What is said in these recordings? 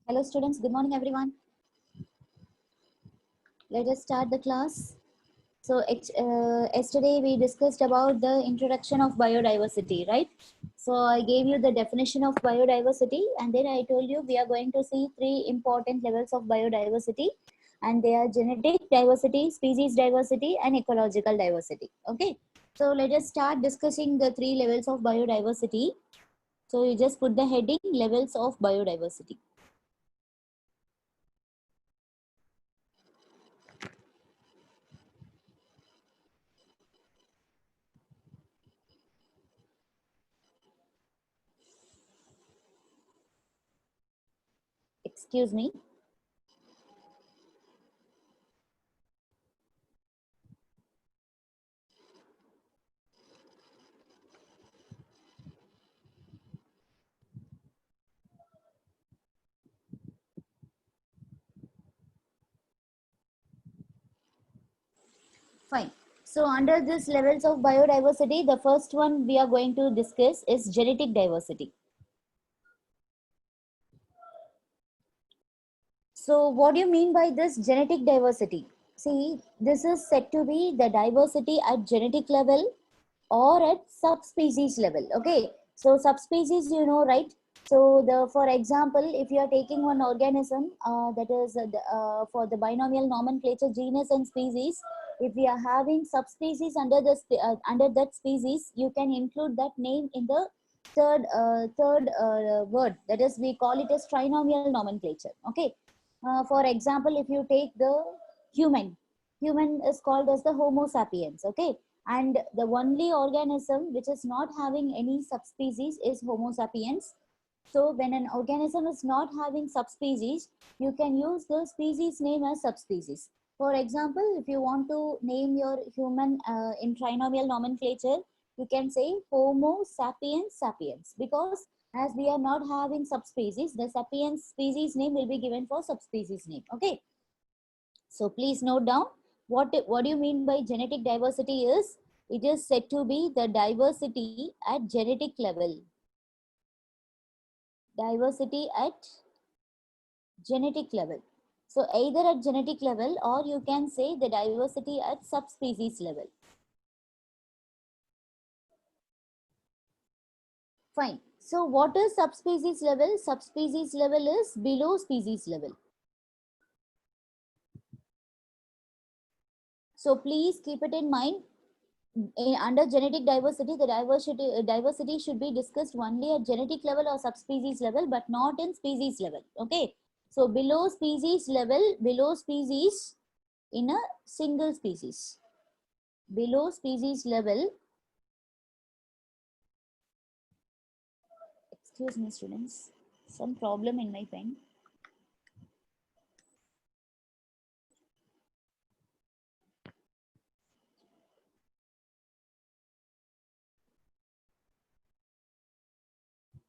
Hello students, good morning everyone. Let us start the class. Yesterday we discussed about the introduction of biodiversity, right? So I gave you the definition of biodiversity and then I told you we are going to see three important levels of biodiversity and they are genetic diversity, species diversity and ecological diversity. Okay. So let us start discussing the three levels of biodiversity. So you just put the heading levels of biodiversity. Excuse me. Fine. So under this levels of biodiversity, the first one we are going to discuss is genetic diversity. So what do you mean by this genetic diversity? See, this is said to be the diversity at genetic level or at subspecies level. Okay. So subspecies, you know, right? So for example, if you are taking one organism that is for the binomial nomenclature genus and species, if we are having subspecies under that species, you can include that name in the third word. That is, we call it as trinomial nomenclature. Okay. For example, if you take the human is called as the Homo sapiens. Okay, and the only organism which is not having any subspecies is Homo sapiens. So when an organism is not having subspecies, you can use the species name as subspecies. For example, if you want to name your human in trinomial nomenclature, you can say Homo sapiens sapiens, because as we are not having subspecies, the sapiens species name will be given for subspecies name. Okay. So please note down what do you mean by genetic diversity is it is said to be the diversity at genetic level. Diversity at genetic level. So either at genetic level or you can say the diversity at subspecies level. Fine. So what is subspecies level? Subspecies level is below species level. So please keep it in mind. Under genetic diversity, the diversity should be discussed only at genetic level or subspecies level, but not in species level. Okay. So below species level, below species in a single species. Below species level, excuse me students, some problem in my pen.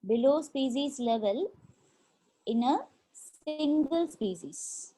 Below species level in a single species.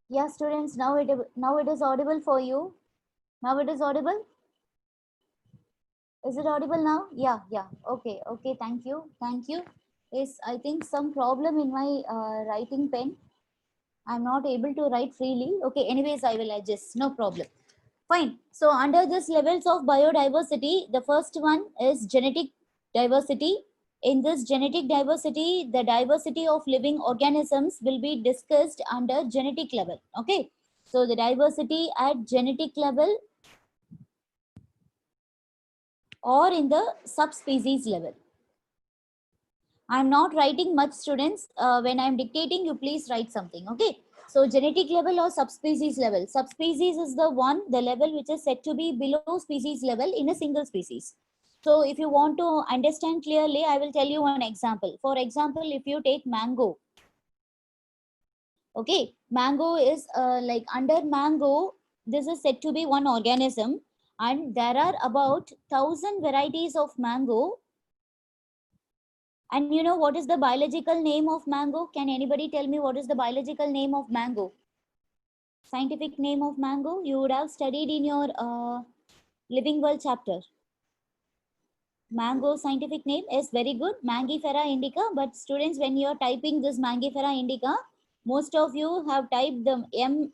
Yeah, students, now it is audible for you. Now it is audible. Is it audible now? Yeah, yeah. Okay, okay. Thank you, thank you. Yes, I think some problem in my writing pen. I'm not able to write freely. Okay, anyways, I will adjust. No problem. Fine. So under this levels of biodiversity, the first one is genetic diversity. In this genetic diversity, the diversity of living organisms will be discussed under genetic level. Okay. So the diversity at genetic level or in the subspecies level. I'm not writing much, students. When I'm dictating, you please write something. Okay. So genetic level or subspecies level. Subspecies is the one, the level which is said to be below species level in a single species. So if you want to understand clearly, I will tell you one example. For example, if you take mango, okay, mango is like under mango, this is said to be one organism, and there are about 1,000 varieties of mango. And you know what is the biological name of mango? Can anybody tell me what is the biological name of mango? Scientific name of mango? You would have studied in your Living World chapter. Mango scientific name is very good, Mangifera indica. But students, when you are typing this Mangifera indica, most of you have typed the M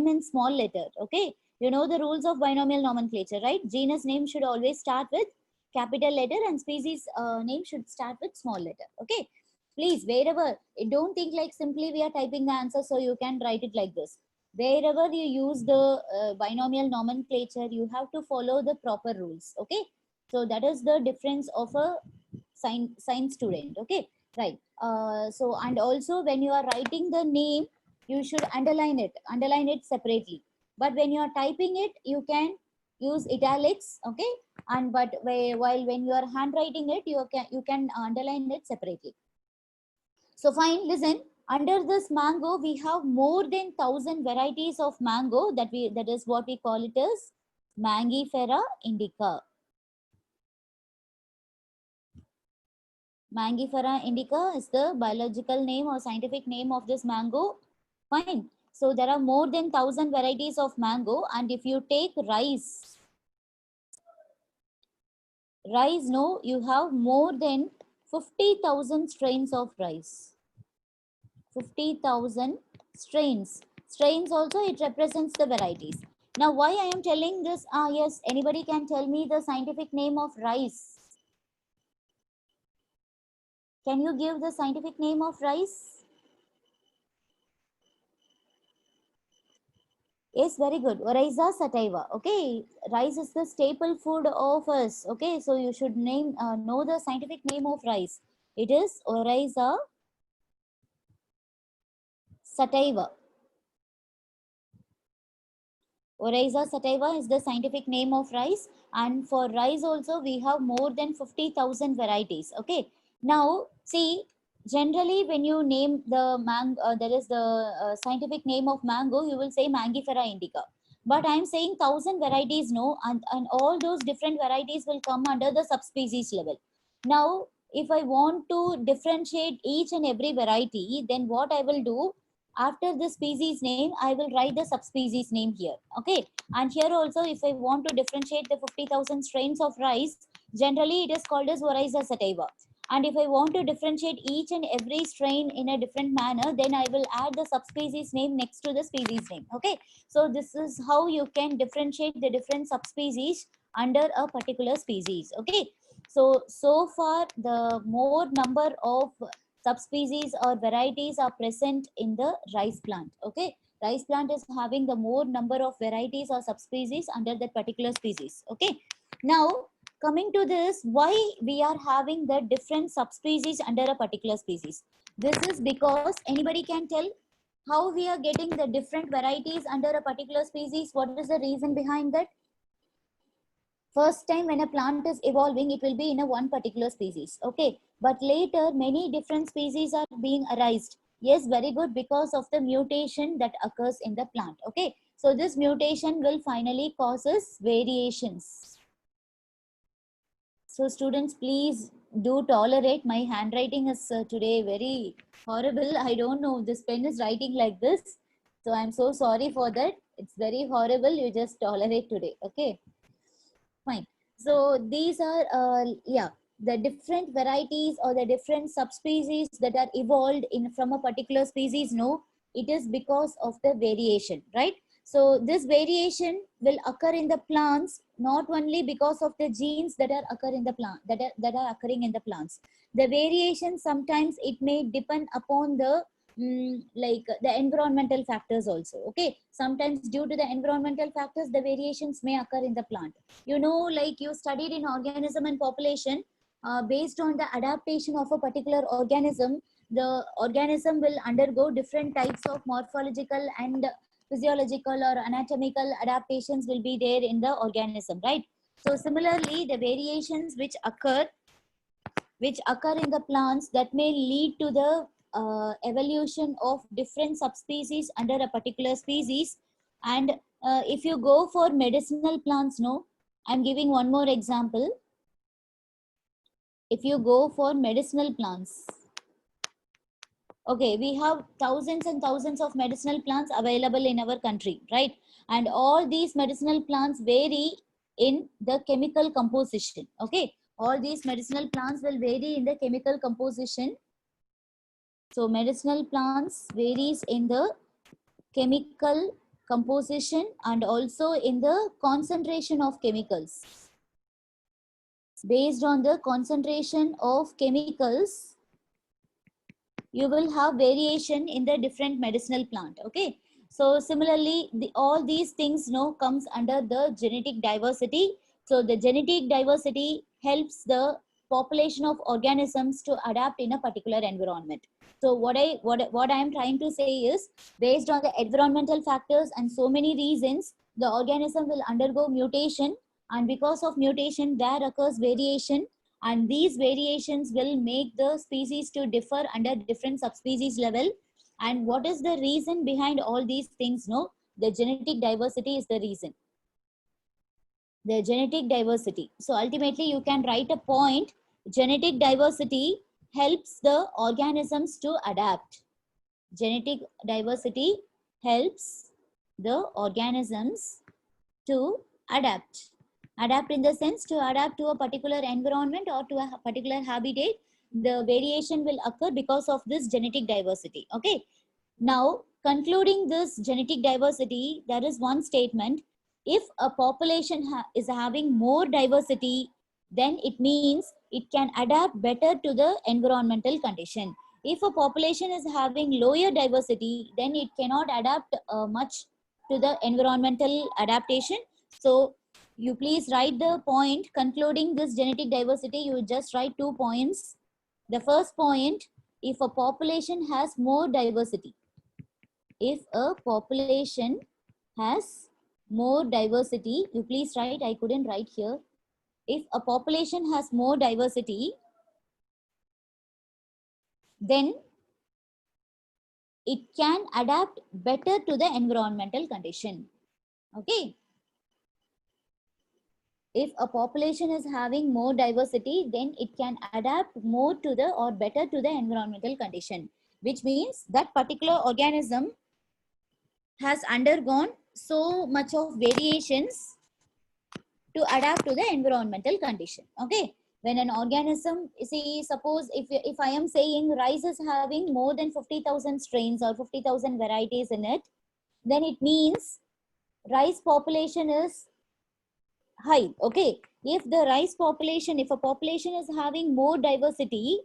in small letter. Okay, you know the rules of binomial nomenclature, right? Genus name should always start with capital letter and species name should start with small letter. Okay, please, wherever, don't think like simply we are typing the answer so you can write it like this. Wherever you use the binomial nomenclature, you have to follow the proper rules. Okay, so that is the difference of a science student. Okay, right. So and also when you are writing the name, you should underline it separately. But when you are typing it, you can use italics. Okay, and but while when you are handwriting it, you can underline it separately. So fine, listen. Under this mango, we have more than 1,000 varieties of mango, that is what we call it as Mangifera indica. Mangifera indica is the biological name or scientific name of this mango. Fine. So there are more than 1,000 varieties of mango, and if you take rice, no, you have more than 50,000 strains of rice. 50,000 strains. Strains also, it represents the varieties. Now, why I am telling this? Yes, anybody can tell me the scientific name of rice? Can you give the scientific name of rice? Yes, very good. Oryza sativa. Okay, rice is the staple food of us. Okay, so you should know the scientific name of rice. It is Oryza sativa. Oryza sativa is the scientific name of rice, and for rice also we have more than 50,000 varieties. Okay, now see, generally when you name the there is the scientific name of mango, you will say Mangifera indica. But I'm saying 1,000 varieties, no, and all those different varieties will come under the subspecies level. Now, if I want to differentiate each and every variety, then what I will do, after the species name, I will write the subspecies name here. Okay, and here also, if I want to differentiate the 50,000 strains of rice, generally it is called as Oryza sativa. And if I want to differentiate each and every strain in a different manner, then I will add the subspecies name next to the species name. Okay, so this is how you can differentiate the different subspecies under a particular species. Okay, so far the more number of subspecies or varieties are present in the rice plant. Okay, rice plant is having the more number of varieties or subspecies under that particular species. Okay, now coming to this, why we are having the different subspecies under a particular species? This is because, anybody can tell how we are getting the different varieties under a particular species? What is the reason behind that? First time when a plant is evolving, it will be in a one particular species. Okay, but later many different species are being arised. Yes, very good, because of the mutation that occurs in the plant. Okay, so this mutation will finally causes variations. So students, please do tolerate, my handwriting is today very horrible. I don't know, this pen is writing like this. So I'm so sorry for that. It's very horrible. You just tolerate today. Okay, fine. So these are, yeah, the different varieties or the different subspecies that are evolved in from a particular species. No, it is because of the variation, right? So this variation will occur in the plants not only because of the genes that are occur in the plant that are occurring in the plants. The variation sometimes it may depend upon the like the environmental factors also. Okay, sometimes due to the environmental factors, the variations may occur in the plant. You know, like you studied in organism and population, based on the adaptation of a particular organism, the organism will undergo different types of morphological and physiological or anatomical adaptations will be there in the organism, right? So similarly, the variations which occur in the plants that may lead to the evolution of different subspecies under a particular species. And if you go for medicinal plants, no, I'm giving one more example. If you go for medicinal plants, okay, we have thousands and thousands of medicinal plants available in our country, right? And all these medicinal plants vary in the chemical composition. Okay, all these medicinal plants will vary in the chemical composition. So medicinal plants varies in the chemical composition and also in the concentration of chemicals. Based on the concentration of chemicals, you will have variation in the different medicinal plant. Okay, so similarly all these things now comes under the genetic diversity. So the genetic diversity helps the population of organisms to adapt in a particular environment. So what I am trying to say is, based on the environmental factors and so many reasons, the organism will undergo mutation, and because of mutation there occurs variation, and these variations will make the species to differ under different subspecies level. And what is the reason behind all these things? No, the genetic diversity is the reason. The genetic diversity. So ultimately you can write a point: genetic diversity helps the organisms to adapt. Genetic diversity helps the organisms to adapt. Adapt in the sense to adapt to a particular environment or to a particular habitat. The variation will occur because of this genetic diversity. Okay, now concluding this genetic diversity, there is one statement: if a population is having more diversity, then it means it can adapt better to the environmental condition. If a population is having lower diversity, then it cannot adapt much to the environmental adaptation. So you please write the point concluding this genetic diversity. You just write 2 points. The first point: if a population has more diversity, if a population has more diversity, you please write, I couldn't write here. If a population has more diversity, then it can adapt better to the environmental condition. Okay. If a population is having more diversity, then it can adapt more to the or better to the environmental condition, which means that particular organism has undergone so much of variations to adapt to the environmental condition. Okay, when an organism, see, suppose if I am saying rice is having more than 50,000 strains or 50,000 varieties in it, then it means rice population is high. Okay, if the rice population, if a population is having more diversity,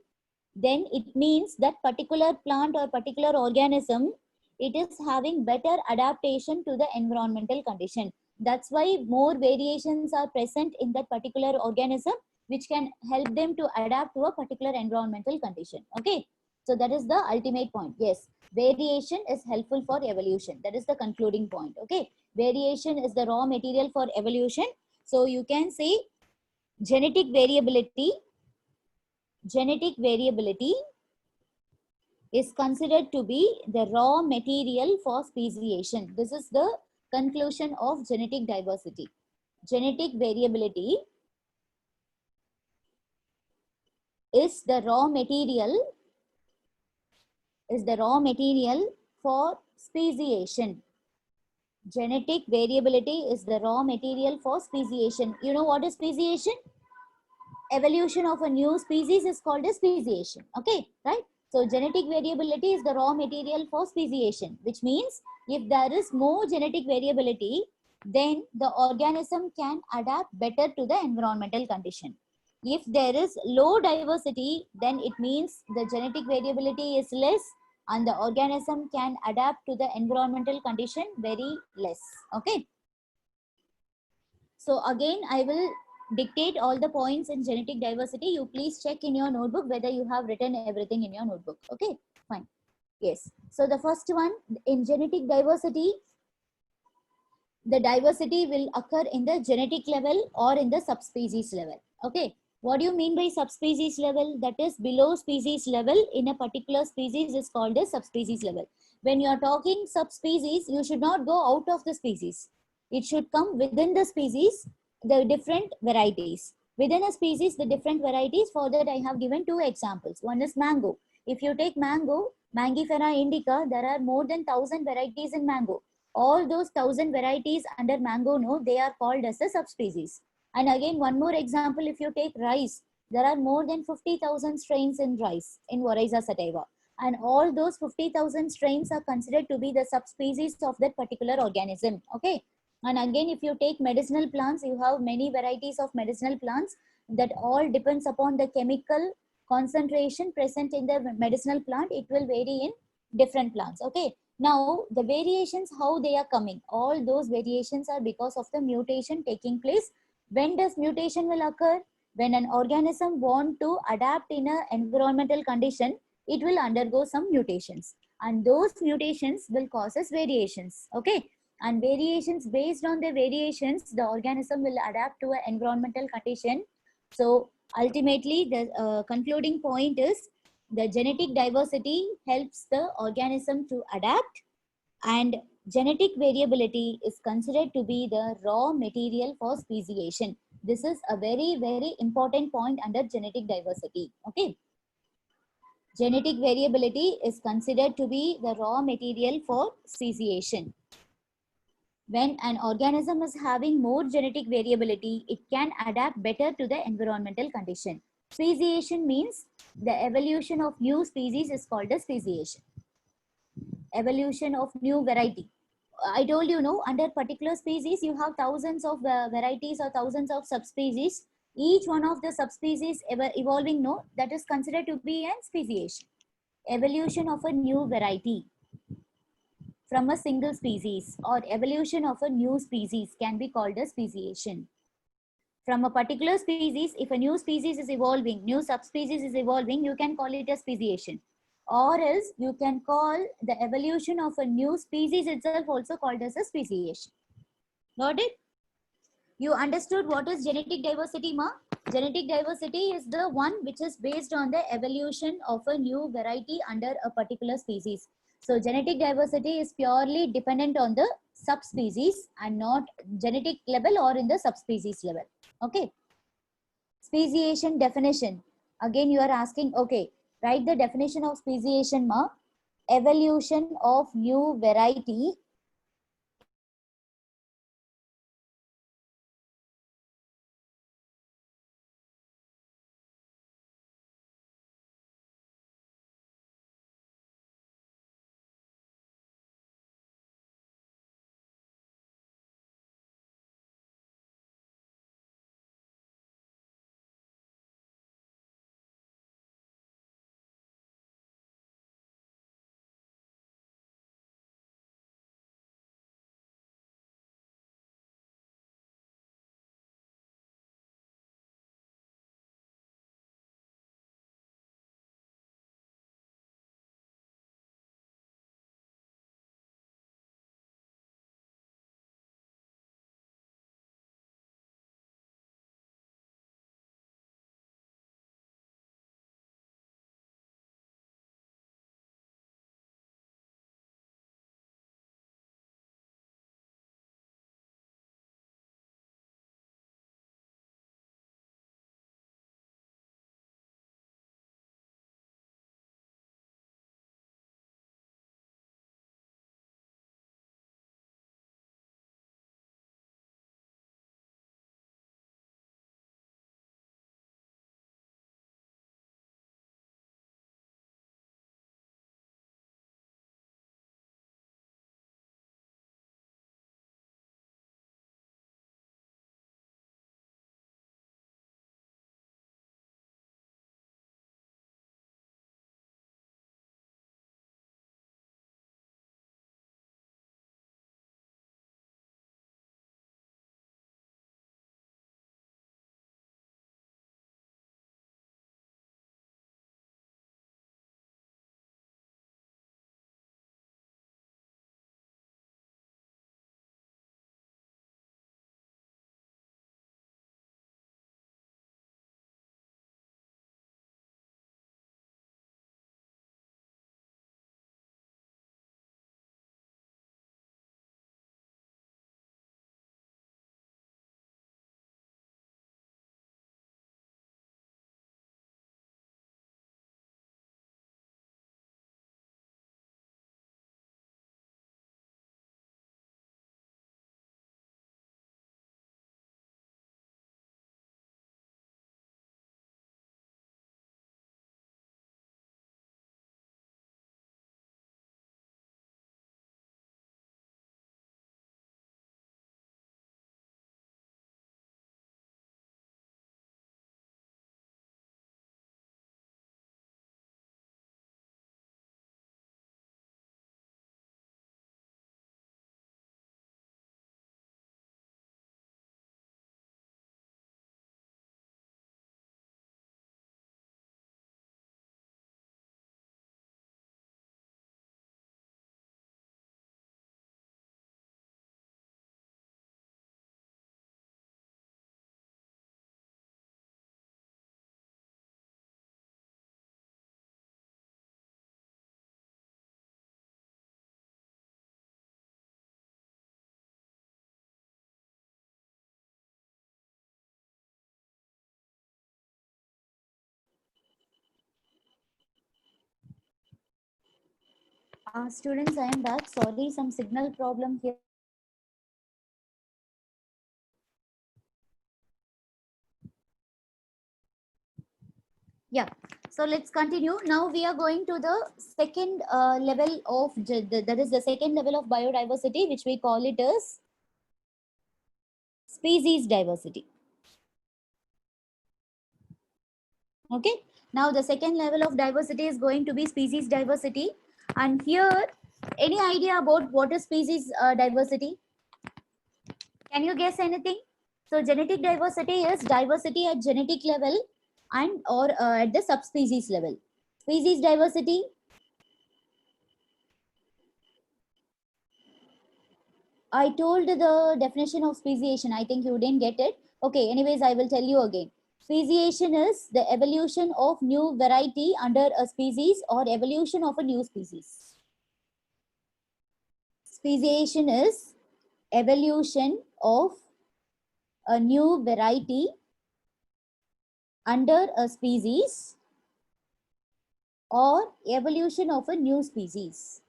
then it means that particular plant or particular organism, it is having better adaptation to the environmental condition. That's why more variations are present in that particular organism, which can help them to adapt to a particular environmental condition. Okay, so that is the ultimate point. Yes, variation is helpful for evolution. That is the concluding point. Okay, variation is the raw material for evolution. So you can say genetic variability is considered to be the raw material for speciation. This is the conclusion of genetic diversity. Genetic variability is the raw material for Speciation. Genetic variability is the raw material for speciation. You know what is speciation? Evolution of a new species is called as speciation. Okay, right? So genetic variability is the raw material for speciation, which means if there is more genetic variability, then the organism can adapt better to the environmental condition. If there is low diversity, then it means the genetic variability is less and the organism can adapt to the environmental condition very less. Okay. So again, I will dictate all the points in genetic diversity. You please check in your notebook whether you have written everything in your notebook. Okay, fine. Yes. So the first one, in genetic diversity, the diversity will occur in the genetic level or in the subspecies level. Okay. What do you mean by subspecies level? That is below species level in a particular species is called as subspecies level. When you are talking subspecies, you should not go out of the species. It should come within the species, the different varieties. Within a species, the different varieties. For that, I have given two examples. One is mango. If you take mango, Mangifera indica, there are more than 1,000 varieties in mango. All those 1,000 varieties under mango, no, they are called as a subspecies. And again, one more example, if you take rice, there are more than 50,000 strains in rice, in Oryza sativa. And all those 50,000 strains are considered to be the subspecies of that particular organism. Okay. And again, if you take medicinal plants, you have many varieties of medicinal plants that all depends upon the chemical concentration present in the medicinal plant. It will vary in different plants. Okay. Now, the variations, how they are coming, all those variations are because of the mutation taking place. When does mutation will occur? When an organism want to adapt in an environmental condition, it will undergo some mutations. And those mutations will causes variations. Okay. And variations, based on the variations, the organism will adapt to an environmental condition. So ultimately, the concluding point is the genetic diversity helps the organism to adapt, and genetic variability is considered to be the raw material for speciation. This is a very, very important point under genetic diversity. Okay. Genetic variability is considered to be the raw material for speciation. When an organism is having more genetic variability, it can adapt better to the environmental condition. Speciation means the evolution of new species is called as speciation. Evolution of new variety. I told you, no, under particular species, you have thousands of varieties or thousands of subspecies. Each one of the subspecies evolving, no, that is considered to be an speciation. Evolution of a new variety from a single species or evolution of a new species can be called as speciation. From a particular species, if a new species is evolving, new subspecies is evolving, you can call it a speciation. Or else you can call the evolution of a new species itself also called as a speciation. Got it? You understood what is genetic diversity, ma? Genetic diversity is the one which is based on the evolution of a new variety under a particular species. So genetic diversity is purely dependent on the subspecies and not genetic level or in the subspecies level. Okay. Speciation definition. Again, you are asking, okay, write the definition of speciation, ma. Evolution of new variety Students, I am back. Sorry, some signal problem here. Yeah, so let's continue. Now we are going to the second level of, that is the second level of biodiversity, which we call it as species diversity. Okay, now the second level of diversity is going to be species diversity. And here, any idea about what is species diversity? Can you guess anything? So genetic diversity is diversity at genetic level and or at the subspecies level. Species diversity, I told the definition of speciation. I think you didn't get it. Okay, anyways, I will tell you again. Speciation is the evolution of new variety under a species or evolution of a new species. Speciation is evolution of a new variety under a species or evolution of a new species.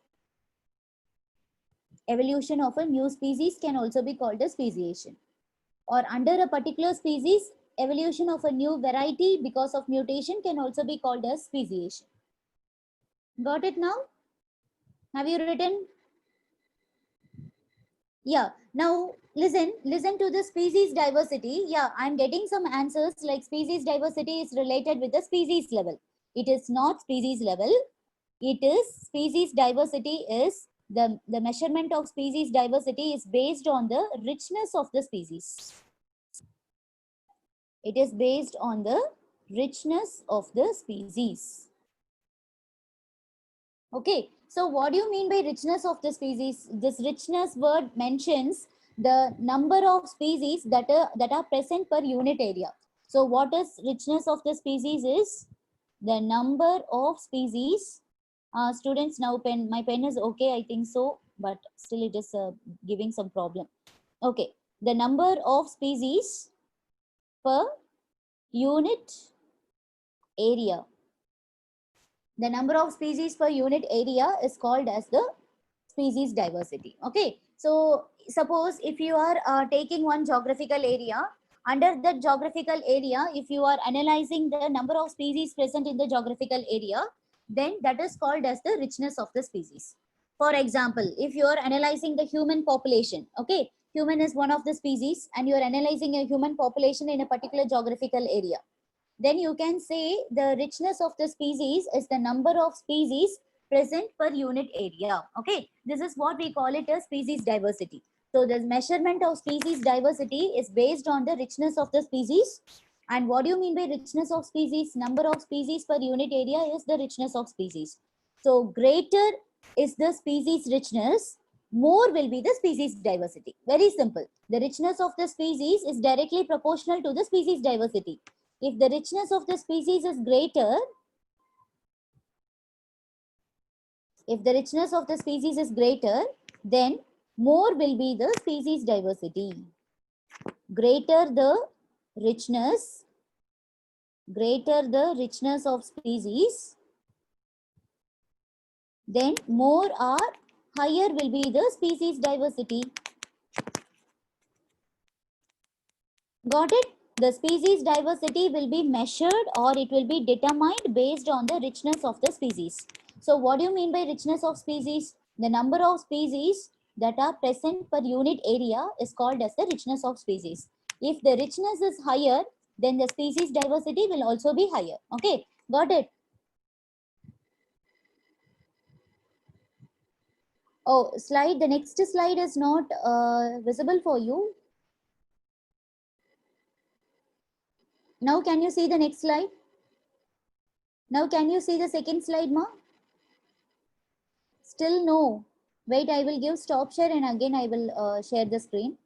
Evolution of a new species can also be called as speciation. Or under a particular species, evolution of a new variety because of mutation can also be called as speciation. Got it now? Have you written? Yeah. Now listen to the species diversity. Yeah, I'm getting some answers like species diversity is related with the species level. It is not species level. It is species diversity is the measurement of species diversity is based on the richness of the species. It is based on the richness of the species. Okay, so what do you mean by richness of the species? This richness word mentions the number of species that are present per unit area. So what is richness of the species is the number of species. Students, now my pen is okay, I think so, but still it is giving some problem. Okay, the number of species per unit area. The number of species per unit area is called as the species diversity. Okay, so suppose if you are taking one geographical area, under that geographical area, if you are analyzing the number of species present in the geographical area, then that is called as the richness of the species. For example, if you are analyzing the human population, okay, human is one of the species and you are analyzing a human population in a particular geographical area, then you can say the richness of the species is the number of species present per unit area. Okay, this is what we call it as species diversity. So the measurement of species diversity is based on the richness of the species. And what do you mean by richness of species? Number of species per unit area is the richness of species. So greater is the species richness, more will be the species diversity. Very simple. The richness of the species is directly proportional to the species diversity. If the richness of the species is greater, if the richness of the species is greater, then more will be the species diversity. Greater the richness, greater the richness of species, then more or higher will be the species diversity. Got it? The species diversity will be measured or it will be determined based on the richness of the species. So what do you mean by richness of species? The number of species that are present per unit area is called as the richness of species. If the richness is higher, then the species diversity will also be higher. Okay, got it? Oh, the next slide is not visible for you. Now can you see the next slide? Now can you see the second slide, ma? Still no. Wait, I will give stop share and again I will share the screen.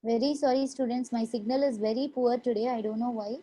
Very sorry students, my signal is very poor today. I don't know why.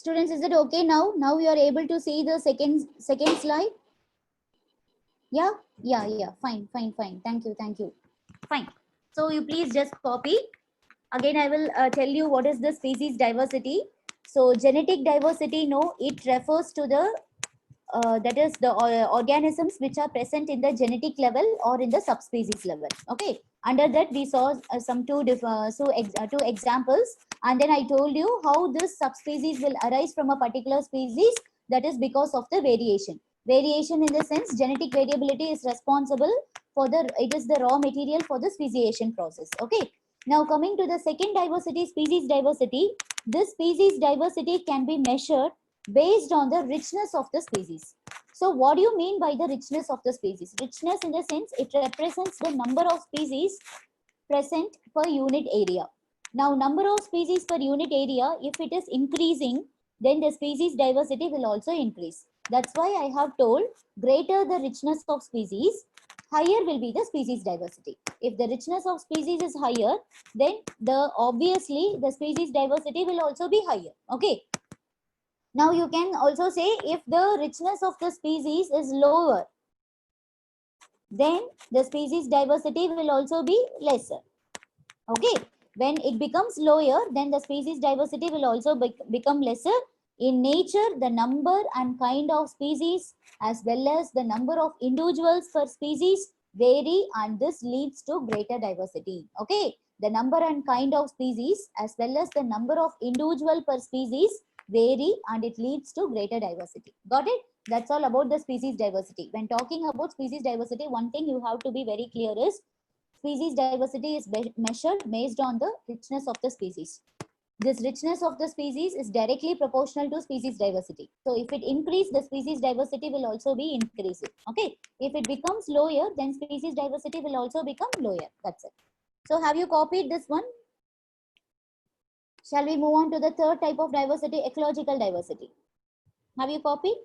Students, is it okay now? Now you are able to see the second slide? Yeah, yeah. Fine. Thank you. Fine. So you please just copy. Again, I will tell you what is the species diversity. So genetic diversity, no, it refers to the that is the organisms which are present in the genetic level or in the subspecies level. Okay. Under that, we saw some two examples, and then I told you how this subspecies will arise from a particular species. That is because of the variation. Variation in the sense genetic variability is responsible for the, it is the raw material for the speciation process. Okay. Now coming to the second diversity, species diversity. This species diversity can be measured based on the richness of the species. So what do you mean by the richness of the species? Richness in the sense it represents the number of species present per unit area. Now number of species per unit area, if it is increasing, then the species diversity will also increase. That's why I have told greater the richness of species, higher will be the species diversity. If the richness of species is higher, then the obviously the species diversity will also be higher. Okay. Now you can also say if the richness of the species is lower, then the species diversity will also be lesser. Okay. When it becomes lower, then the species diversity will also become lesser. In nature, the number and kind of species as well as the number of individuals per species vary, and this leads to greater diversity. Okay. The number and kind of species as well as the number of individual per species vary, and it leads to greater diversity. Got it? That's all about the species diversity. When talking about species diversity, one thing you have to be very clear is species diversity is measured based on the richness of the species. This richness of the species is directly proportional to species diversity. So if it increases, the species diversity will also be increasing. Okay. If it becomes lower, then species diversity will also become lower. That's it. So have you copied this one? Shall we move on to the third type of diversity, ecological diversity? Have you copied?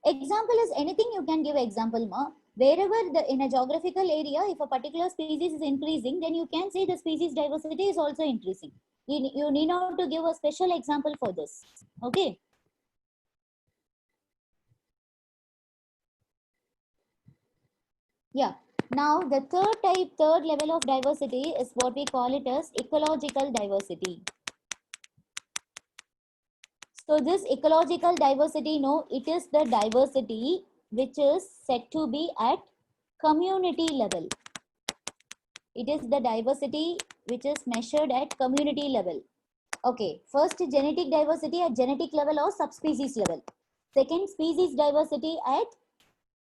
Example is anything you can give example, ma. Wherever in a geographical area, if a particular species is increasing, then you can say the species diversity is also increasing. You need not to give a special example for this. Okay. Yeah. Now the third level of diversity is what we call it as ecological diversity. So this ecological diversity, no, it is the diversity which is said to be at community level. It is the diversity which is measured at community level. Okay, first genetic diversity at genetic level or subspecies level. Second, species diversity at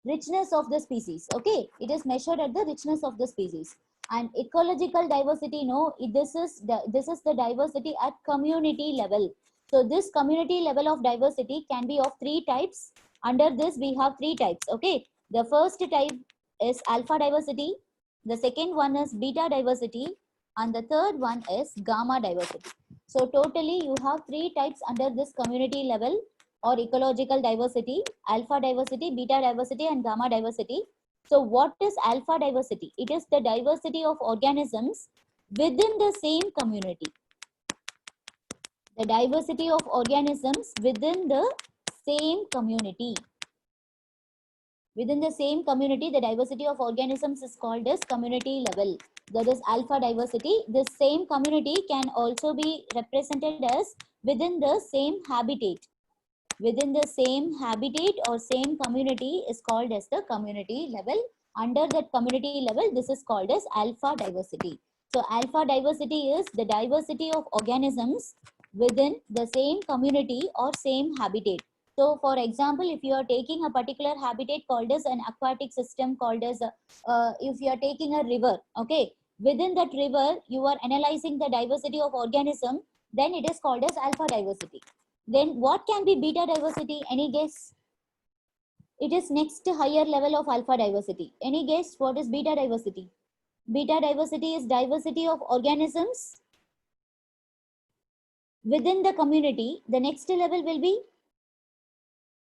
richness of the species. Okay, it is measured at the richness of the species. And ecological diversity, no, this is the diversity at community level. So this community level of diversity can be of three types. Under this we have three types. Okay, the first type is alpha diversity, the second one is beta diversity, and the third one is gamma diversity. So totally you have three types under this community level or ecological diversity: alpha diversity, beta diversity, and gamma diversity. So what is alpha diversity? It is the diversity of organisms within the same community. The diversity of organisms within the same community. Within the same community, the diversity of organisms is called as community level. That is alpha diversity. This same community can also be represented as within the same habitat. Within the same habitat or same community is called as the community level. Under that community level, this is called as alpha diversity. So alpha diversity is the diversity of organisms within the same community or same habitat. So for example, if you are taking a particular habitat called as an aquatic system called as, if you are taking a river, okay, within that river, you are analyzing the diversity of organism, then it is called as alpha diversity. Then what can be beta diversity? Any guess? It is next higher level of alpha diversity. Any guess what is beta diversity? Beta diversity is diversity of organisms within the community. The next level will be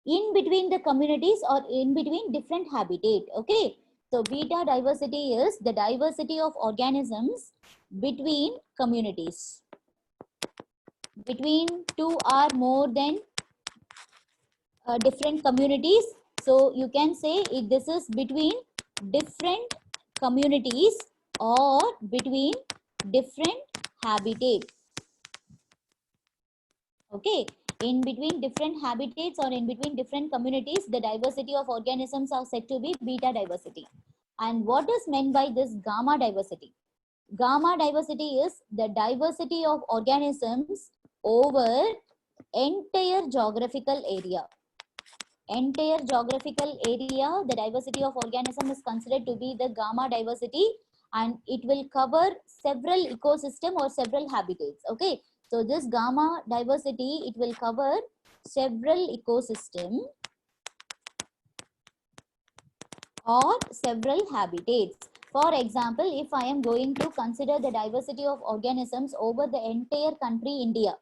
in between the communities or in between different habitat. Okay. So beta diversity is the diversity of organisms between communities. between two or more than different communities. So you can say this is between different communities or between different habitats. Okay, in between different habitats or in between different communities, the diversity of organisms are said to be beta diversity. And what is meant by this gamma diversity? Gamma diversity is the diversity of organisms over entire geographical area. Entire geographical area, the diversity of organism is considered to be the gamma diversity, and it will cover several ecosystem or several habitats. Okay, so this gamma diversity, it will cover several ecosystem or several habitats. For example, if I am going to consider the diversity of organisms over the entire country India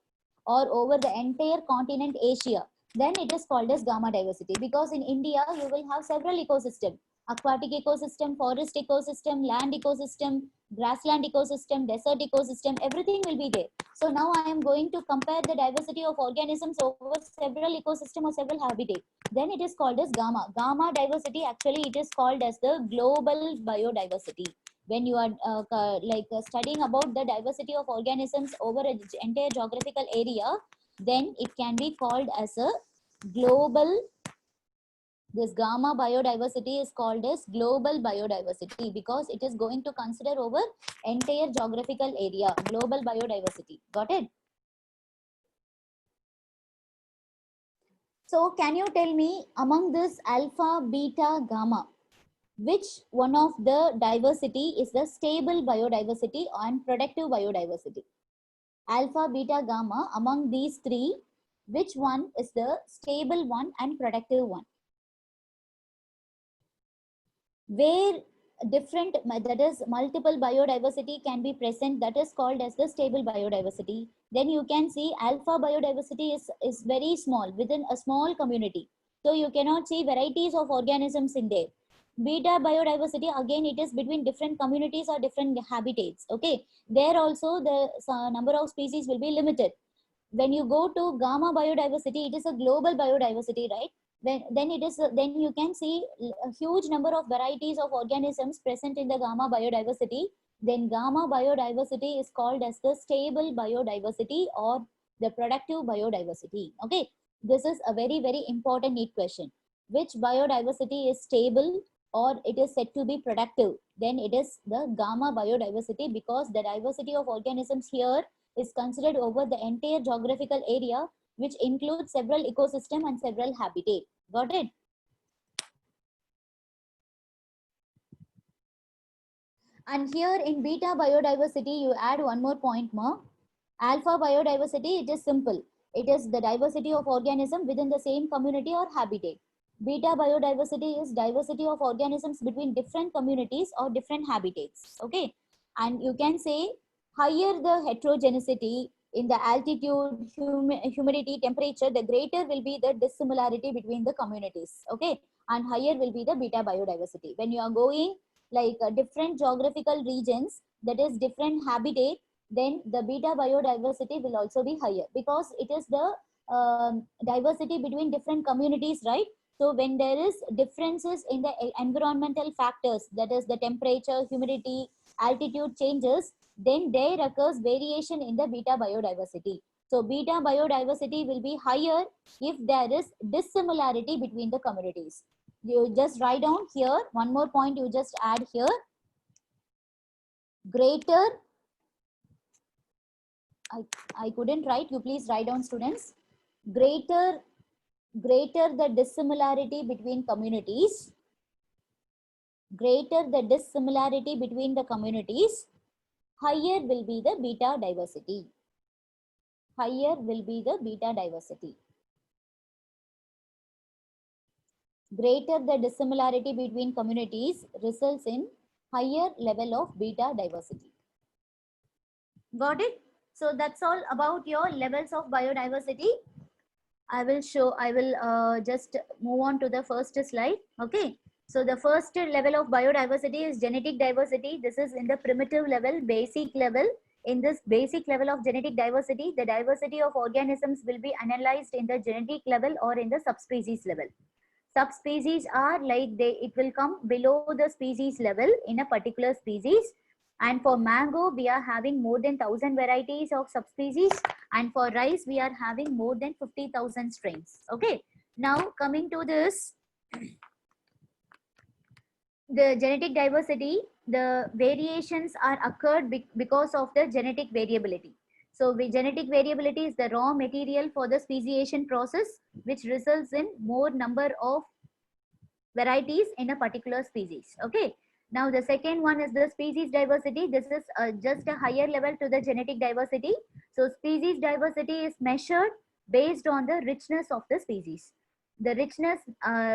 or over the entire continent Asia, then it is called as gamma diversity, because in India you will have several ecosystems: aquatic ecosystem, forest ecosystem, land ecosystem, grassland ecosystem, desert ecosystem, everything will be there. So now I am going to compare the diversity of organisms over several ecosystem or several habitats, then it is called as gamma. Gamma diversity, actually it is called as the global biodiversity. When you are studying about the diversity of organisms over an entire geographical area, then it can be called as a global, this gamma biodiversity is called as global biodiversity, because it is going to consider over entire geographical area, global biodiversity. Got it? So can you tell me, among this alpha, beta, gamma, which one of the diversity is the stable biodiversity and productive biodiversity? Alpha, beta, gamma, among these three, which one is the stable one and productive one? Where different, that is multiple biodiversity can be present, that is called as the stable biodiversity. Then you can see alpha biodiversity is very small within a small community, so you cannot see varieties of organisms in there. Beta biodiversity, again it is between different communities or different habitats. Okay, there also the number of species will be limited. When you go to gamma biodiversity, it is a global biodiversity, right? Then it is then you can see a huge number of varieties of organisms present in the gamma biodiversity. Then gamma biodiversity is called as the stable biodiversity or the productive biodiversity. Okay, this is a very very important neat question. Which biodiversity is stable or it is said to be productive? Then it is the gamma biodiversity, because the diversity of organisms here is considered over the entire geographical area, which includes several ecosystem and several habitat. Got it? And here in beta biodiversity, you add one more point more. Alpha biodiversity, it is simple. It is the diversity of organism within the same community or habitat. Beta biodiversity is diversity of organisms between different communities or different habitats. Okay. And you can say higher the heterogeneity in the altitude, humidity, temperature, the greater will be the dissimilarity between the communities. Okay. And higher will be the beta biodiversity. When you are going like different geographical regions, that is different habitat, then the beta biodiversity will also be higher, because it is the diversity between different communities, right? So when there is differences in the environmental factors, that is the temperature, humidity, altitude changes, then there occurs variation in the beta biodiversity. So beta biodiversity will be higher if there is dissimilarity between the communities. You just write down here one more point, you just add here: greater, I couldn't write, you please write down, students. Greater the dissimilarity between communities, greater the dissimilarity between the communities, higher will be the beta diversity. Higher will be the beta diversity. Greater the dissimilarity between communities results in higher level of beta diversity. Got it? So that's all about your levels of biodiversity. I will just move on to the first slide. Okay. So the first level of biodiversity is genetic diversity. This is in the primitive level, basic level. in this basic level of genetic diversity, the diversity of organisms will be analyzed in the genetic level or in the subspecies level. Subspecies are like it will come below the species level in a particular species. And for mango, we are having more than 1,000 varieties of subspecies. And for rice, we are having more than 50,000 strains. Okay. Now coming to this, the genetic diversity, the variations are occurred because of the genetic variability. So genetic variability is the raw material for the speciation process, which results in more number of varieties in a particular species. Okay. Now the second one is the species diversity. This is just a higher level to the genetic diversity. So species diversity is measured based on the richness of the species. The richness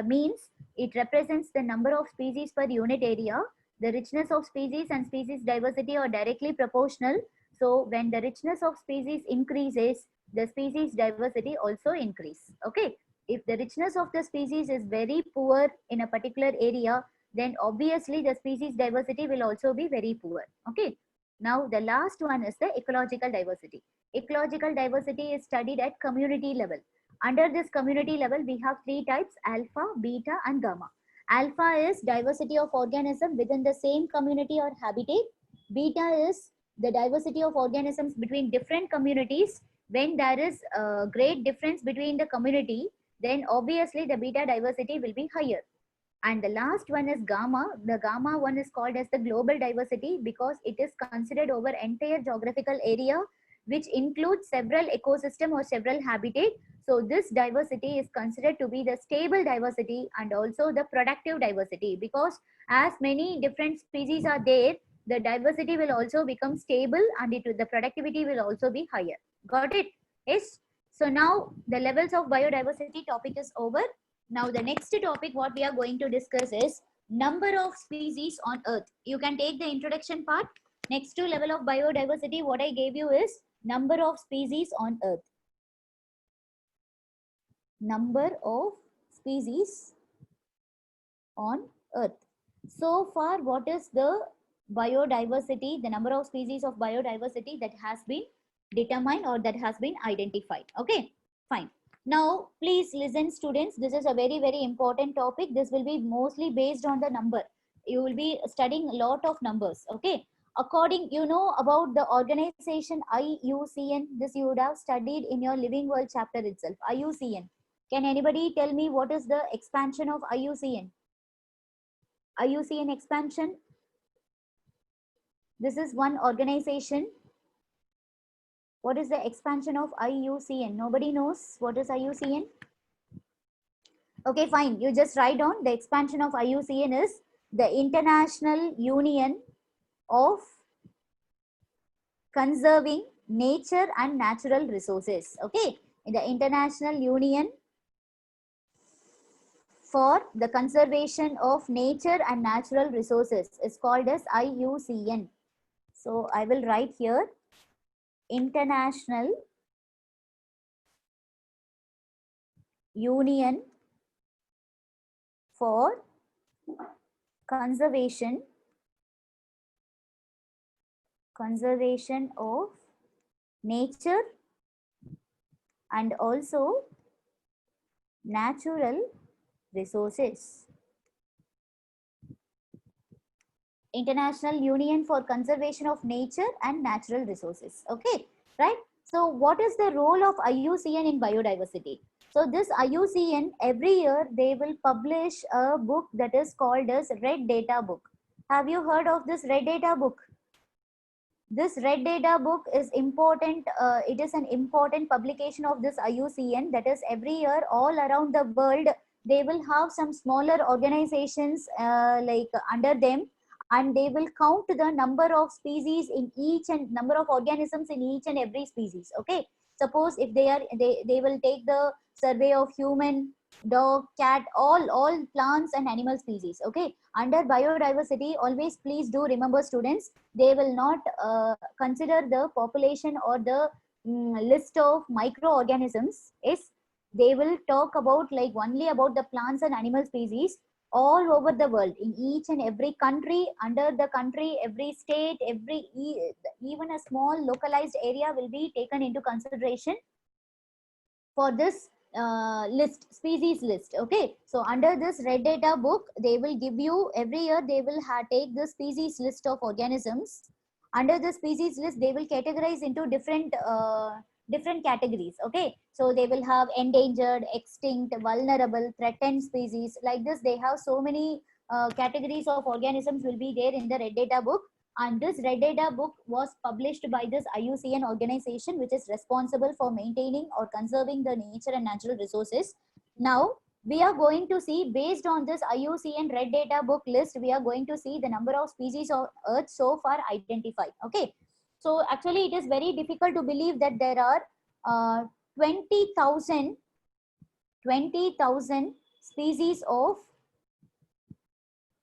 means it represents the number of species per unit area. The richness of species and species diversity are directly proportional. So when the richness of species increases, the species diversity also increase. Okay. If the richness of the species is very poor in a particular area, then obviously the species diversity will also be very poor. Okay. Now the last one is the ecological diversity. Ecological diversity is studied at community level. Under this community level, we have three types: alpha, beta, and gamma. Alpha is diversity of organism within the same community or habitat. Beta is the diversity of organisms between different communities. When there is a great difference between the community, then obviously the beta diversity will be higher. And the last one is gamma. The gamma one is called as the global diversity because it is considered over entire geographical area, which includes several ecosystem or several habitat. So this diversity is considered to be the stable diversity and also the productive diversity, because as many different species are there, the diversity will also become stable and the productivity will also be higher. Got it? Yes. So now the levels of biodiversity topic is over. Now the next topic what we are going to discuss is number of species on earth. You can take the introduction part. Next to level of biodiversity, what I gave you is number of species on earth. Number of species on earth. So far, what is the biodiversity, the number of species of biodiversity that has been determined or that has been identified? Okay, fine. Now, please listen, students. This is a very, very important topic. This will be mostly based on the number. You will be studying a lot of numbers. Okay. According, you know about the organization IUCN. This you would have studied in your Living World chapter itself. IUCN. Can anybody tell me what is the expansion of IUCN? IUCN expansion. This is one organization. What is the expansion of IUCN? Nobody knows what is IUCN? Okay, fine. You just write down the expansion of IUCN is the International Union of Conserving Nature and Natural Resources. Okay, in the International Union for the Conservation of Nature and Natural Resources is called as IUCN. So I will write here International Union for Conservation of Nature and also Natural Resources. International Union for Conservation of Nature and Natural Resources. Okay, right? So what is the role of IUCN in biodiversity? So this IUCN, every year they will publish a book that is called as Red Data Book. Have you heard of this Red Data Book? This Red Data Book is important. It is an important publication of this IUCN. That is, every year all around the world, they will have some smaller organizations like under them, and they will count the number of species in each and number of organisms in each and every species. Okay. Suppose if they will take the survey of human, dog, cat, all plants and animal species. Okay. Under biodiversity, always please do remember, students, they will not consider the population or the list of microorganisms. Is they will talk about like only about the plants and animal species. all over the world, in each and every country, under the country, every state, even a small localized area will be taken into consideration for this species list. Okay, so under this red data book, they will give you every year, they will take the species list of organisms. Under the species list, they will categorize into different categories. Okay, so they will have endangered, extinct, vulnerable, threatened species. Like this, they have so many categories of organisms will be there in the red data book. And this red data book was published by this IUCN organization, which is responsible for maintaining or conserving the nature and natural resources. Now we are going to see, based on this IUCN red data book list, we are going to see the number of species of earth so far identified. Okay, so actually it is very difficult to believe that there are 20,000 species of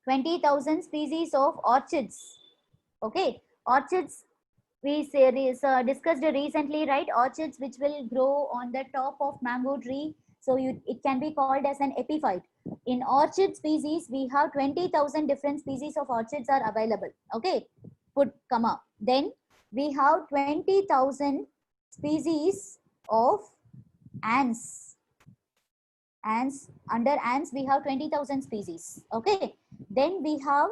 20,000 species of orchids. Okay, orchids we discussed recently, right? Orchids which will grow on the top of mango tree. So it can be called as an epiphyte. In orchid species, we have 20,000 different species of orchids are available. Okay, put comma. Then we have 20,000 species of ants. Ants, under ants, we have 20,000 species. Okay, then we have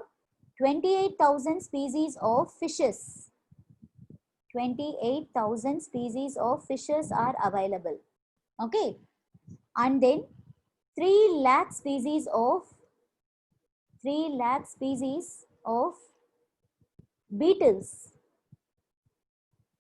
28,000 species of fishes. 28,000 species of fishes are available. Okay, and then 3 lakh species of beetles.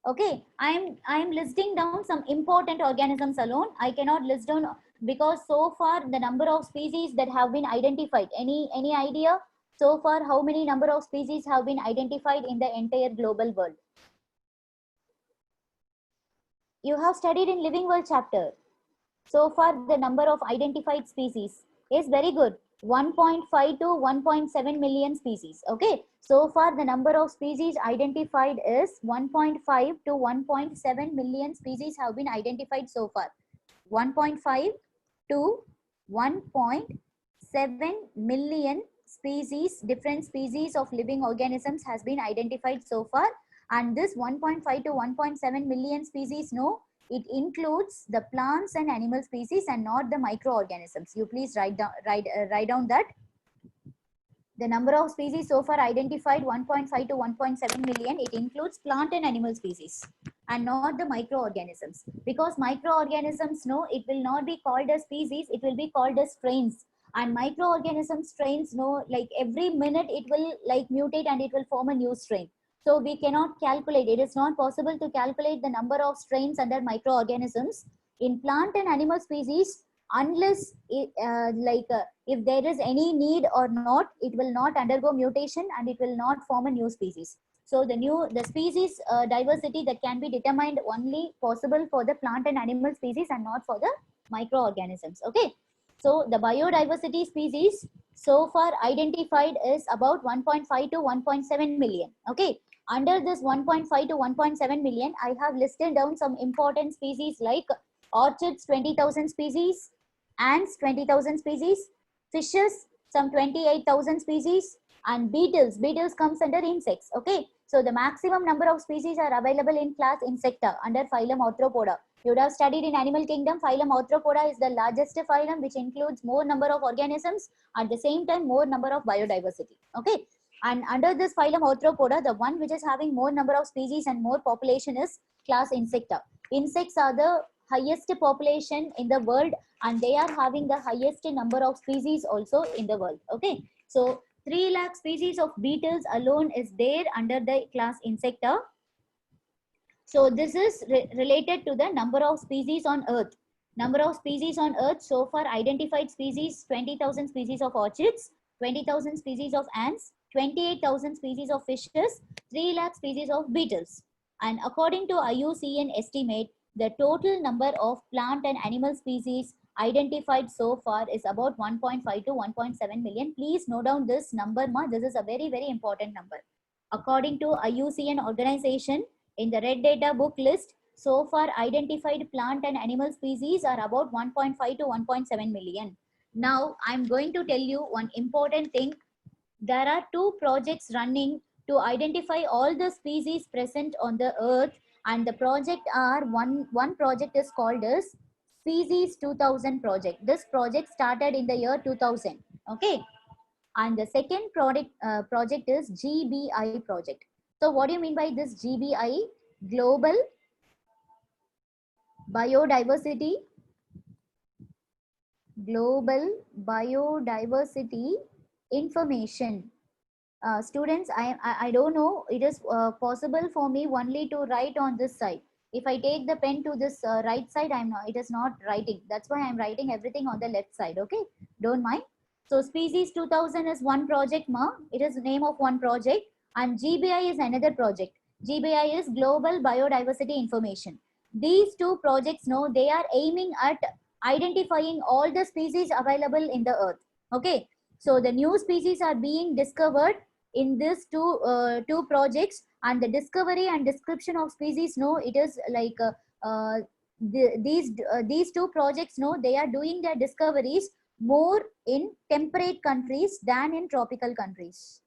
Okay, I'm listing down some important organisms alone. I cannot list down because so far the number of species that have been identified. Any idea? So far, how many number of species have been identified in the entire global world? You have studied in Living World chapter. So far, the number of identified species is very good. 1.5 to 1.7 million species. Okay, so far the number of species identified is 1.5 to 1.7 million species have been identified so far. 1.5 to 1.7 million species, different species of living organisms has been identified so far. And this 1.5 to 1.7 million species, no, it includes the plants and animal species and not the microorganisms. You please write down that the number of species so far identified 1.5 to 1.7 million, it includes plant and animal species and not the microorganisms, because microorganisms, no, it will not be called as species, it will be called as strains. And microorganism strains, no, like every minute it will like mutate and it will form a new strain. So we cannot calculate, it is not possible to calculate the number of strains under microorganisms in plant and animal species unless if there is any need or not, it will not undergo mutation and it will not form a new species. So the species diversity that can be determined only possible for the plant and animal species and not for the microorganisms. Okay, so the biodiversity species so far identified is about 1.5 to 1.7 million. Okay, under this 1.5 to 1.7 million, I have listed down some important species like orchids 20,000 species, ants 20,000 species, fishes some 28,000 species, and beetles. Beetles comes under insects. Okay, so the maximum number of species are available in class Insecta under phylum Arthropoda. You would have studied in animal kingdom, phylum Arthropoda is the largest phylum which includes more number of organisms, at the same time more number of biodiversity. Okay, and under this phylum Arthropoda, the one which is having more number of species and more population is class Insecta. Insects are the highest population in the world and they are having the highest number of species also in the world. Okay, so 3 lakh species of beetles alone is there under the class Insecta. So this is related to the number of species on earth. Number of species on earth so far identified species 20,000 species of orchids, 20,000 species of ants, 28,000 species of fishes, 3 lakh species of beetles. And according to IUCN estimate, the total number of plant and animal species identified so far is about 1.5 to 1.7 million. Please note down this number, ma. This is a very, very important number. According to IUCN organization, in the red data book list, so far identified plant and animal species are about 1.5 to 1.7 million. Now I'm going to tell you one important thing. There are two projects running to identify all the species present on the earth, and the project are one project is called as Species 2000 project. This project started in the year 2000. Okay, and the second project is GBI project. So what do you mean by this GBI? Global Biodiversity Information. Students, I don't know, it is possible for me only to write on this side. If I take the pen to this right side, it is not writing. That's why I'm writing everything on the left side. Okay, don't mind. So Species 2000 is one project, ma. It is the name of one project, and GBI is another project. GBI is Global Biodiversity Information. These two projects, no, they are aiming at identifying all the species available in the earth. Okay, so the new species are being discovered in these two projects, and the discovery and description of species, no, it is like these two projects, no, they are doing their discoveries more in temperate countries than in tropical countries.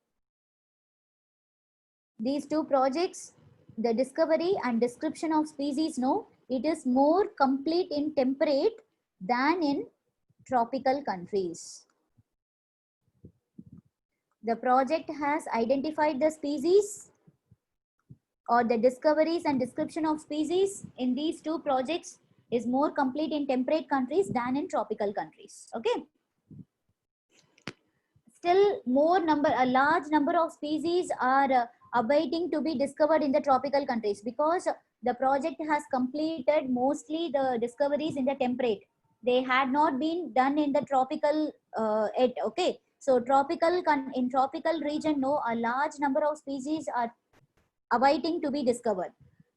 These two projects, the discovery and description of species, no, it is more complete in temperate than in tropical countries. The project has identified the species, or the discoveries and description of species in these two projects is more complete in temperate countries than in tropical countries. Okay. Still a large number of species are awaiting to be discovered in the tropical countries, because the project has completed mostly the discoveries in the temperate. They had not been done in the tropical yet. Okay. So in tropical region, no, a large number of species are awaiting to be discovered.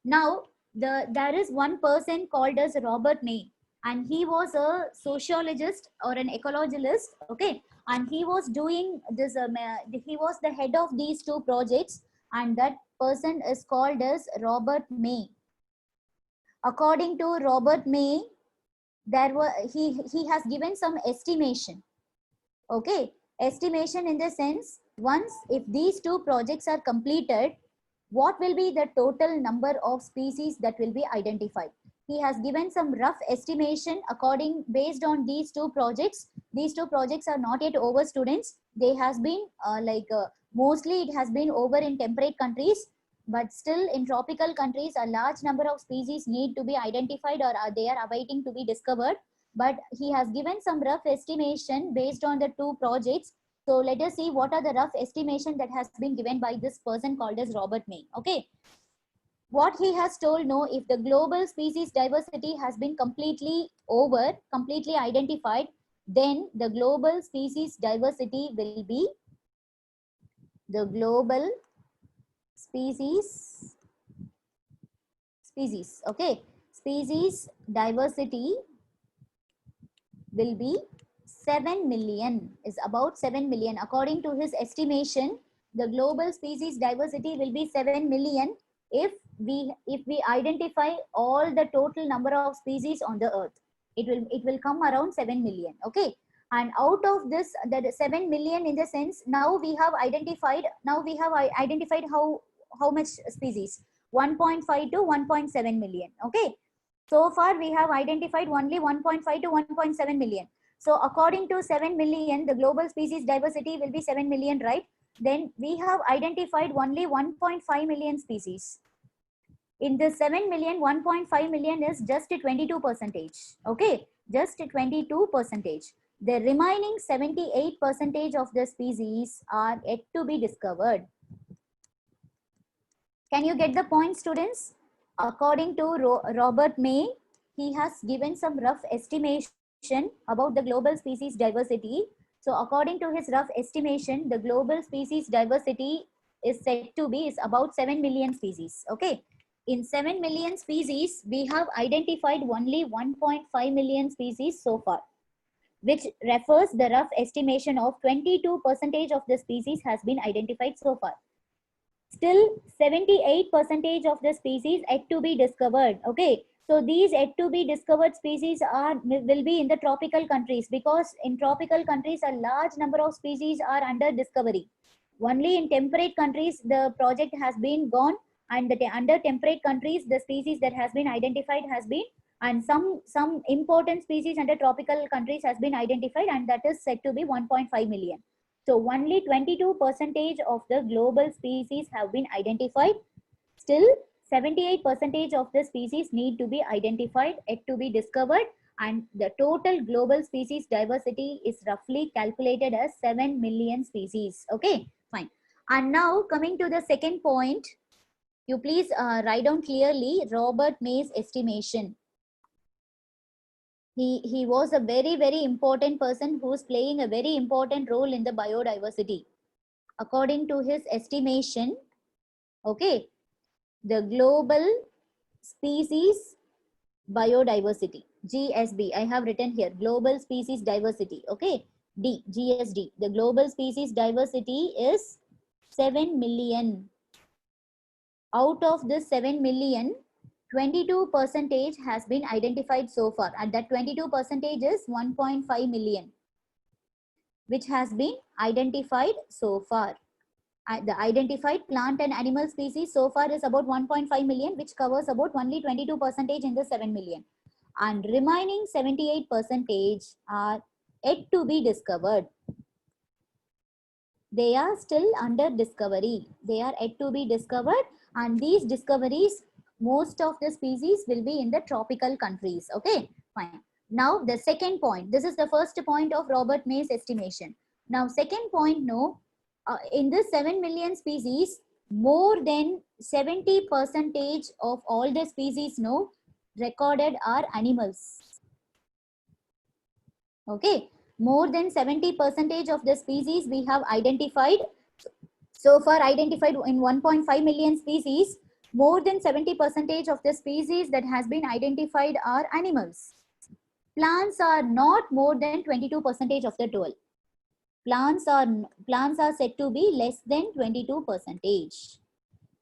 Now, there is one person called as Robert May, and he was a sociologist or an ecologist. Okay, and he was doing this. He was the head of these two projects, and that person is called as Robert May. According to Robert May, he has given some estimation. Okay, estimation in the sense, once if these two projects are completed, what will be the total number of species that will be identified. He has given some rough estimation based on these two projects. These two projects are not yet over, students. They has been mostly it has been over in temperate countries, but still in tropical countries a large number of species need to be identified, or they are awaiting to be discovered. But he has given some rough estimation based on the two projects. So let us see what are the rough estimation that has been given by this person called as Robert May. Okay. What he has told, no, if the global species diversity has been completely identified, then the global species diversity will be the global species, okay, species diversity will be 7 million, is about 7 million. According to his estimation, the global species diversity will be 7 million if we identify all the total number of species on the earth. It will come around 7 million. Okay, and out of this, the 7 million, in the sense, now we have identified how much species, 1.5 to 1.7 million. Okay, so far we have identified only 1.5 to 1.7 million. So according to 7 million, the global species diversity will be 7 million, right? Then we have identified only 1.5 million species. In the 7 million, 1.5 million is just 22%. Okay, just 22%. The remaining 78% of the species are yet to be discovered. Can you get the point, students? According to Robert May, he has given some rough estimation about the global species diversity. So according to his rough estimation, the global species diversity is said to be about 7 million species. Okay, in 7 million species, we have identified only 1.5 million species so far, which refers the rough estimation of 22% of the species has been identified so far. Still 78% of the species yet to be discovered. Okay, So these yet to be discovered species will be in the tropical countries, because in tropical countries a large number of species are under discovery. Only in temperate countries the project has been gone, and under temperate countries the species that has been identified has been, and some important species under tropical countries has been identified, and that is said to be 1.5 million. So only 22% of the global species have been identified. Still 78% of the species need to be identified, yet to be discovered, and the total global species diversity is roughly calculated as 7 million species. Okay, fine. And now coming to the second point, you please write down clearly Robert May's estimation. He was a very important person who is playing a very important role in the biodiversity. According to his estimation, okay, the global species biodiversity, GSB, I have written here, global species diversity, okay, GSD, the global species diversity is 7 million. Out of this 7 million, 22% has been identified so far, and that 22% is 1.5 million, which has been identified so far. The identified plant and animal species so far is about 1.5 million, which covers about only 22% in the 7 million. And remaining 78% are yet to be discovered. They are still under discovery. They are yet to be discovered, and these discoveries, most of the species will be in the tropical countries. Okay, fine. Now the second point. This is the first point of Robert May's estimation. Now second point, no. In this 7 million species, more than 70% of all the species recorded are animals. Okay, more than 70% of the species we have identified. So far identified in 1.5 million species, more than 70% of the species that has been identified are animals. Plants are not more than 22% of the total. Plants are said to be less than 22%.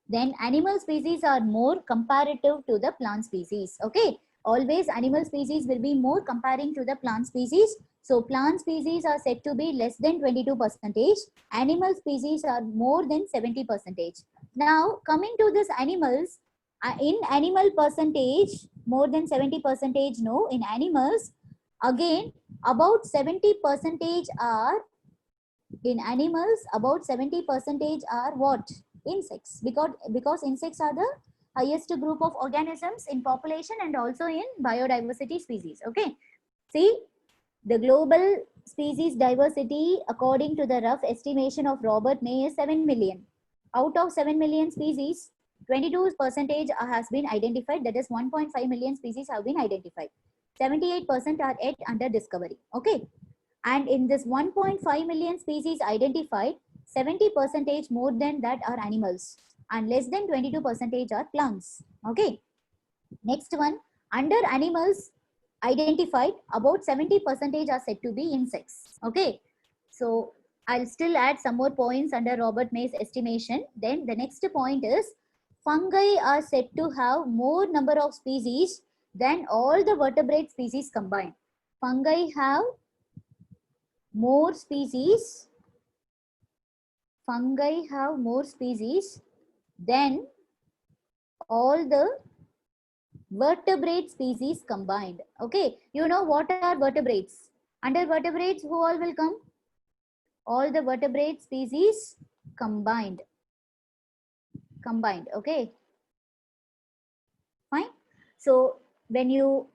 Then animal species are more comparative to the plant species. Okay, always animal species will be more comparing to the plant species. So plant species are said to be less than 22%. Animal species are more than 70%. Now coming to this animals, in animal percentage, more than 70%, no, in animals, again about 70% are in animals, about 70% are what? Insects, because insects are the highest group of organisms in population and also in biodiversity species. Okay, see, the global species diversity according to the rough estimation of Robert May is 7 million. Out of 7 million species, 22% has been identified, that is 1.5 million species have been identified. 78% are yet under discovery. Okay, and in this 1.5 million species identified, 70% more than that are animals, and less than 22% are plants. Okay, next one, under animals identified, about 70% are said to be insects. Okay, so I'll still add some more points under Robert May's estimation. Then the next point is fungi are said to have more number of species than all the vertebrate species combined. Fungi have more species. Fungi have more species than all the vertebrate species combined. Okay, you know what are vertebrates? Under vertebrates, who all will come? All the vertebrate species combined. Okay, fine. So when you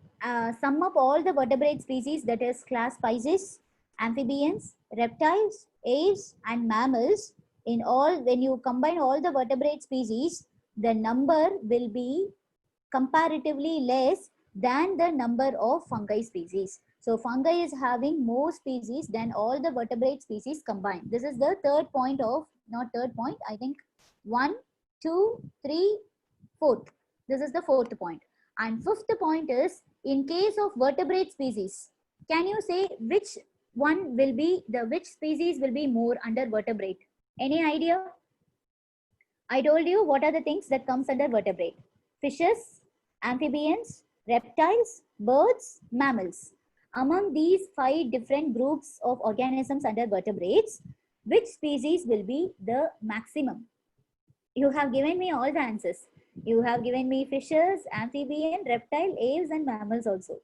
sum up all the vertebrate species, that is class Pisces, amphibians, reptiles, apes and mammals, in all, when you combine all the vertebrate species, the number will be comparatively less than the number of fungi species. So fungi is having more species than all the vertebrate species combined. This is the third point of, not third point, I think 1, 2, 3, 4th. This is the fourth point. And fifth point is, in case of vertebrate species, can you say which one will be which species will be more under vertebrate? Any idea? I told you what are the things that comes under vertebrate: fishes, amphibians, reptiles, birds, mammals. Among these 5 different groups of organisms under vertebrates, which species will be the maximum? You have given me all the answers. You have given me fishes, amphibian, reptile, aves, and mammals also.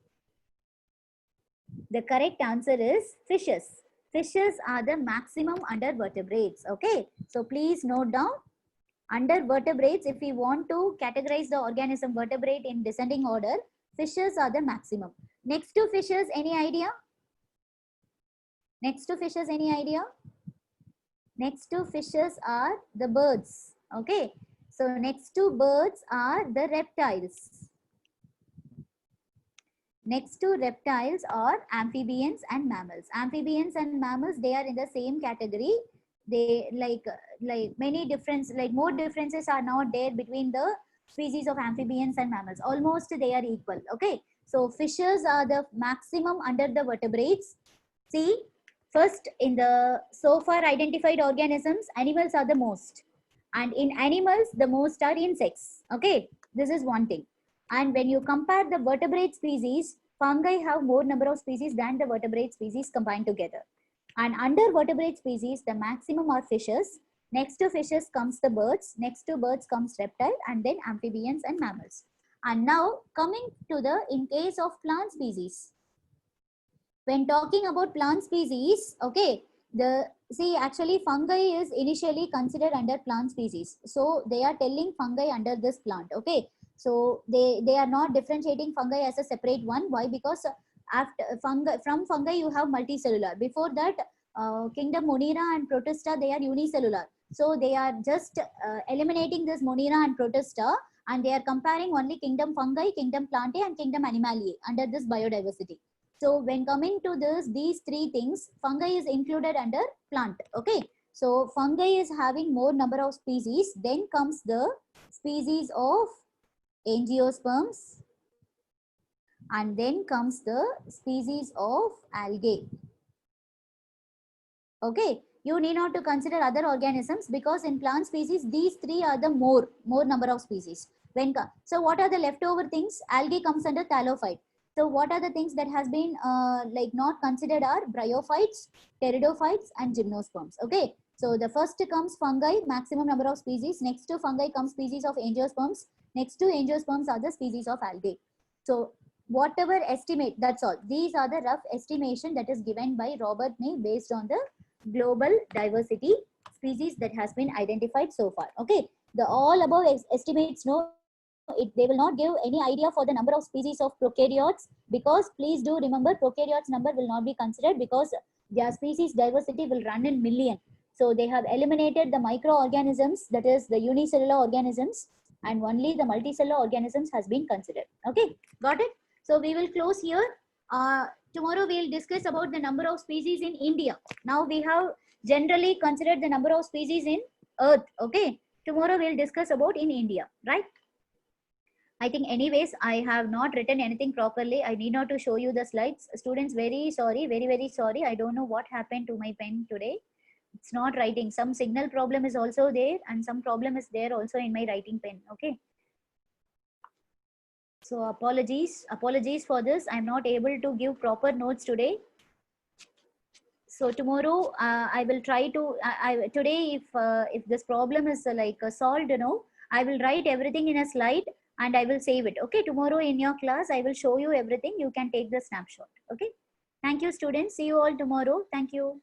The correct answer is fishes. Fishes are the maximum under vertebrates. Okay, so please note down. Under vertebrates, if we want to categorize the organism vertebrate in descending order, fishes are the maximum. Next to fishes, any idea? Next to fishes, any idea? Next to fishes are the birds. Okay, so next to birds are the reptiles. Next to reptiles are amphibians and mammals. Amphibians and mammals, they are in the same category. They like many difference, like more differences are not there between the species of amphibians and mammals. Almost they are equal. Okay, so fishes are the maximum under the vertebrates. See, first in the so far identified organisms, animals are the most, and in animals the most are insects. Okay, this is one thing. And when you compare the vertebrate species, fungi have more number of species than the vertebrate species combined together. And under vertebrate species, the maximum are fishes. Next to fishes comes the birds. Next to birds comes reptile, and then amphibians and mammals. And now coming to the in case of plant species. When talking about plant species, okay, see actually fungi is initially considered under plant species. So they are telling fungi under this plant. Okay, so they are not differentiating fungi as a separate one. Why? Because after fungi you have multicellular. Before that, kingdom Monera and Protista, they are unicellular. So they are just eliminating this Monera and Protista, and they are comparing only kingdom fungi, kingdom plantae, and kingdom animaliae under this biodiversity. So when coming to this, these 3 things, fungi is included under plant. Okay, so fungi is having more number of species. Then comes the species of angiosperms, and then comes the species of algae. Okay, you need not to consider other organisms, because in plant species these 3 are the more number of species. So what are the leftover things? Algae comes under thallophyte. So what are the things that has been like not considered are bryophytes, pteridophytes, and gymnosperms. Okay, so the first comes fungi, maximum number of species. Next to fungi comes species of angiosperms. Next to angiosperms are the species of algae. So whatever estimate, that's all. These are the rough estimation that is given by Robert May based on the global diversity species that has been identified so far. Okay, the all above estimates, no, they will not give any idea for the number of species of prokaryotes, because please do remember prokaryotes number will not be considered, because their species diversity will run in million. So they have eliminated the microorganisms, that is the unicellular organisms, and only the multicellular organisms has been considered. Okay, got it? So we will close here. Tomorrow we will discuss about the number of species in India. Now we have generally considered the number of species in Earth. Okay, tomorrow we will discuss about in India, right? I think anyways, I have not written anything properly. I need not to show you the slides. Students, very sorry, very sorry. I don't know what happened to my pen today. It's not writing. Some signal problem is also there, and some problem is there also in my writing pen. Okay. So apologies for this. I'm not able to give proper notes today. So tomorrow I will try to, today if this problem is solved, I will write everything in a slide and I will save it. Okay, tomorrow in your class, I will show you everything. You can take the snapshot. Okay. Thank you, students. See you all tomorrow. Thank you.